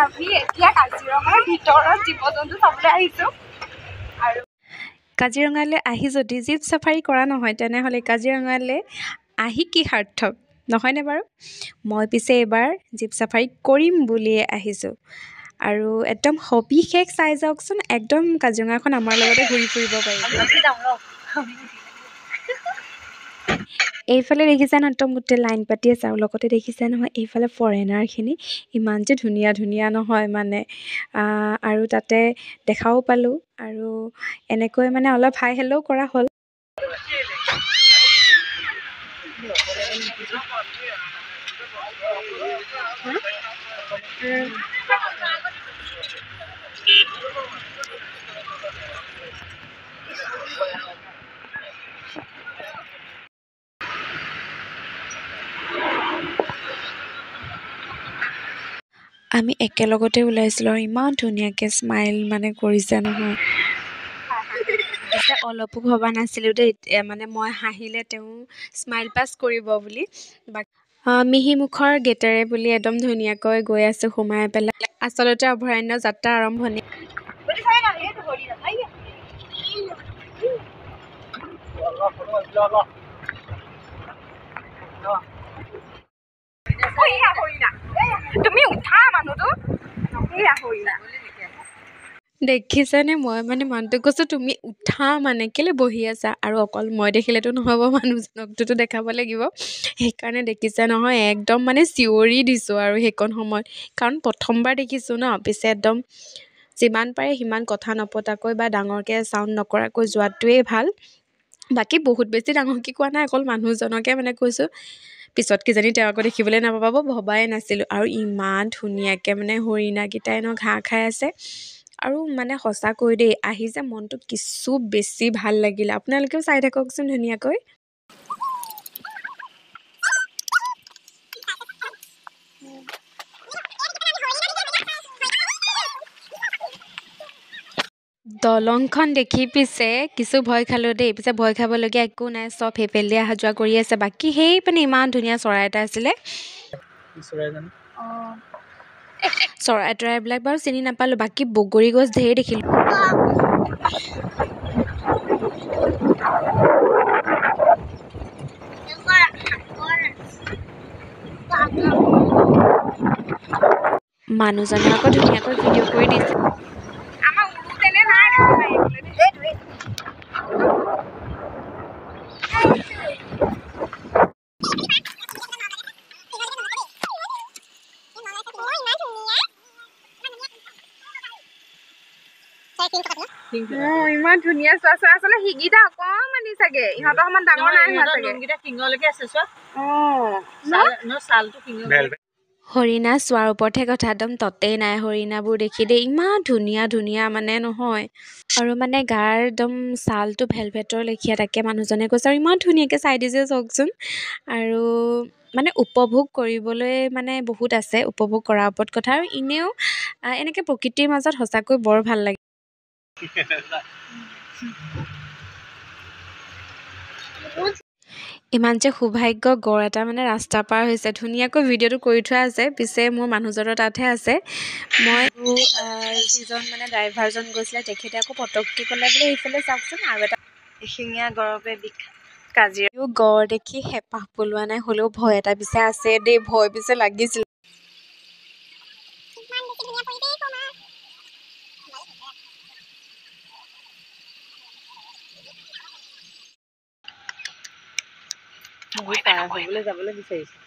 আমি এতিয়া কাজিৰঙাৰ ভিতৰত জীৱ জন্তু চাবলৈ আহিছোঁ আৰু কাজিৰঙালৈ আহি যদি জীপ চাফাৰী কৰা নহয় তেনেহ'লে কাজিৰঙালৈ আহি কি সাৰ্থক নহয়নে বাৰু? মই পিছে এইবাৰ জীপ চাফাৰী কৰিম বুলিয়ে আহিছোঁ আৰু একদম সবিশেষ চাই যাওকচোন। একদম কাজিৰঙাখন আমাৰ লগতে ঘূৰি ফুৰিব পাৰিব। এইফালে দেখিছা ন, একদম গোটেই লাইন পাতি আছে আৰু লগতে দেখিছা নহয় এইফালে ফৰেনাৰখিনি ইমান যে ধুনীয়া ধুনীয়া নহয় মানে আৰু তাতে দেখাও পালোঁ আৰু এনেকৈ মানে অলপ হাই হেল্ল' কৰা হ'ল। আমি একেলগতে ওলাইছিলোঁ আৰু ইমান ধুনীয়াকৈ স্মাইল মানে কৰিছে নহয়। পিছে অলপো ভবা নাছিলোঁ দেই মানে মই হাঁহিলে তেওঁ স্মাইল পাছ কৰিব বুলি। মিহি মুখৰ গেটেৰে বুলি একদম ধুনীয়াকৈ গৈ আছোঁ সোমাই পেলাই। আচলতে অভয়াৰণ্য যাত্ৰা আৰম্ভণি। তুমি উঠা মানুহটো দেখিছানে? মই মানে মানুহটোক কৈছোঁ তুমি উঠা মানে কেলৈ বহি আছা আৰু অকল মই দেখিলেতো নহ'ব, মানুহজনকটোতো দেখাব লাগিব। সেইকাৰণে দেখিছা নহয় একদম মানে চিঞৰি দিছোঁ আৰু সেইকণ সময়ত, কাৰণ প্ৰথমবাৰ দেখিছোঁ ন। পিছে একদম যিমান পাৰে সিমান কথা নপতাকৈ বা ডাঙৰকৈ চাউণ্ড নকৰাকৈ যোৱাটোৱেই ভাল। বাকী বহুত বেছি ডাঙৰকৈ কোৱা নাই, অকল মানুহজনকে মানে কৈছোঁ। পিছত কিজানি তেওঁ আকৌ দেখিবলৈ নাপাব, ভবাই নাছিলোঁ। আৰু ইমান ধুনীয়াকৈ মানে হৰিণাকেইটাই ন ঘাঁহ খাই আছে আৰু মানে সঁচাকৈ দেই আহি যে মনটো কিছু বেছি ভাল লাগিলে। আপোনালোকেও চাই থাককচোন ধুনীয়াকৈ। দলংখন দেখি পিছে কিছু ভয় খালোঁ দেই। পিছে ভয় খাবলগীয়া একো নাই, চব সেইফালে অহা যোৱা কৰি আছে। বাকী সেই মানে ইমান ধুনীয়া চৰাই এটা আছিলে। চৰাই তৰাইবিলাক বাৰু চিনি নাপালোঁ, বাকী বগৰী গছ ঢেৰ দেখিলোঁ। মানুহজনে আকৌ ধুনীয়াকৈ ভিডিঅ' কৰি দিছে। ইমান ধুনীয়া চোৱা চোৱা। আচলতে শিঙিটা অকণমানি চাগে, ইহঁতৰ সমান ডাঙৰ নাই হোৱা চাগে। হৰিণা চোৱাৰ ওপৰতহে কথা, একদম ততেই নাই হৰিণাবোৰ দেখি দেই। ইমান ধুনীয়া ধুনীয়া মানে নহয় আৰু মানে গাৰ একদম ছালটো ভেলভেটৰ লেখীয়া, তাকে মানুহজনে কৈছে। আৰু ইমান ধুনীয়াকৈ চাই দিছে চাওকচোন। আৰু মানে উপভোগ কৰিবলৈ মানে বহুত আছে, উপভোগ কৰাৰ ওপৰত কথা। আৰু এনেও এনেকৈ প্ৰকৃতিৰ মাজত সঁচাকৈ বৰ ভাল লাগে। ইমান যে সৌভাগ্য, গড় এটা মানে ৰাস্তা পাৰ হৈছে। ধুনীয়াকৈ ভিডিঅ'টো কৰি থোৱা আছে, পিছে মোৰ মানুহজনৰ তাতহে আছে। মই যিজন মানে ড্ৰাইভাৰজন গৈছিলে তেখেতে আকৌ পটককৈ ক'লে বোলে এইফালে চাওকচোন আৰু এটা এশিঙীয়া গড়ৰ বাবে বিখ্যাত কাজিৰঙা। গড় দেখি হেঁপাহ পলোৱা নাই, হ'লেও ভয় এটা পিছে আছে দেই, ভয় পিছে লাগিছিল। মই পাৰ হ'বলৈ যাবলৈ বিচাৰিছোঁ।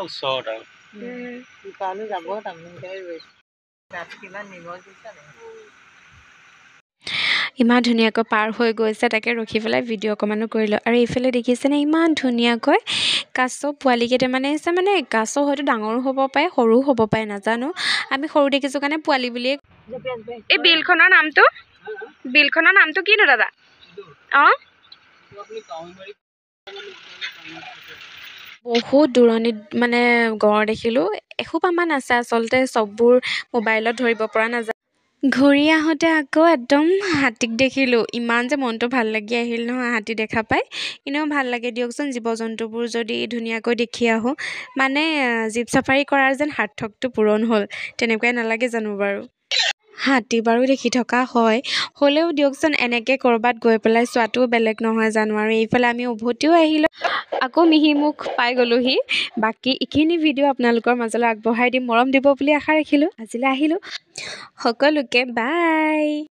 ওচৰত আৰু তালৈ যাব তাৰমানে ৰৈছোঁ। তাত কিমান নিমখ দিছা নে? ইমান ধুনীয়াকৈ পাৰ হৈ গৈছে, তাকে ৰখি পেলাই ভিডিঅ' অকণমানো কৰিলোঁ। আৰু এইফালে দেখিছেনে ইমান ধুনীয়াকৈ কাছ পোৱালি কেইটামানে আছে। মানে কাছ হয়তো ডাঙৰো হ'ব পাৰে সৰুও হ'ব পাৰে নাজানো, আমি সৰু দেখিছোঁ কাৰণে পোৱালি বুলিয়ে। এই বিলখনৰ নামটো কিনো দাদা? অঁ, বহুত দূৰণিত মানে গড় দেখিলোঁ। এসোপামান আছে, আচলতে চববোৰ মোবাইলত ধৰিব পৰা নাযায়। ঘূৰি আহোঁতে আকৌ একদম হাতীক দেখিলোঁ। ইমান যে মনটো ভাল লাগি আহিল নহয় হাতী দেখা পাই। এনেও ভাল লাগে দিয়কচোন জীৱ জন্তুবোৰ যদি ধুনীয়াকৈ দেখি আহোঁ। মানে জীপ চাফাৰী কৰাৰ যেন সাৰ্থকটো পূৰণ হ'ল তেনেকুৱাই নালাগে জানো বাৰু। হাতী বাৰু দেখি থকা হয়, হ'লেও দিয়কচোন এনেকৈ ক'ৰবাত গৈ পেলাই চোৱাটোও বেলেগ নহয় জানো। আৰু এইফালে আমি উভতিও আহিলোঁ, আকৌ মিহিমুখ পাই গ'লোহি। বাকী এইখিনি ভিডিঅ' আপোনালোকৰ মাজলৈ আগবঢ়াই দিম, মৰম দিব বুলি আশা ৰাখিলোঁ। আজিলৈ আহিলোঁ, সকলোকে বাই।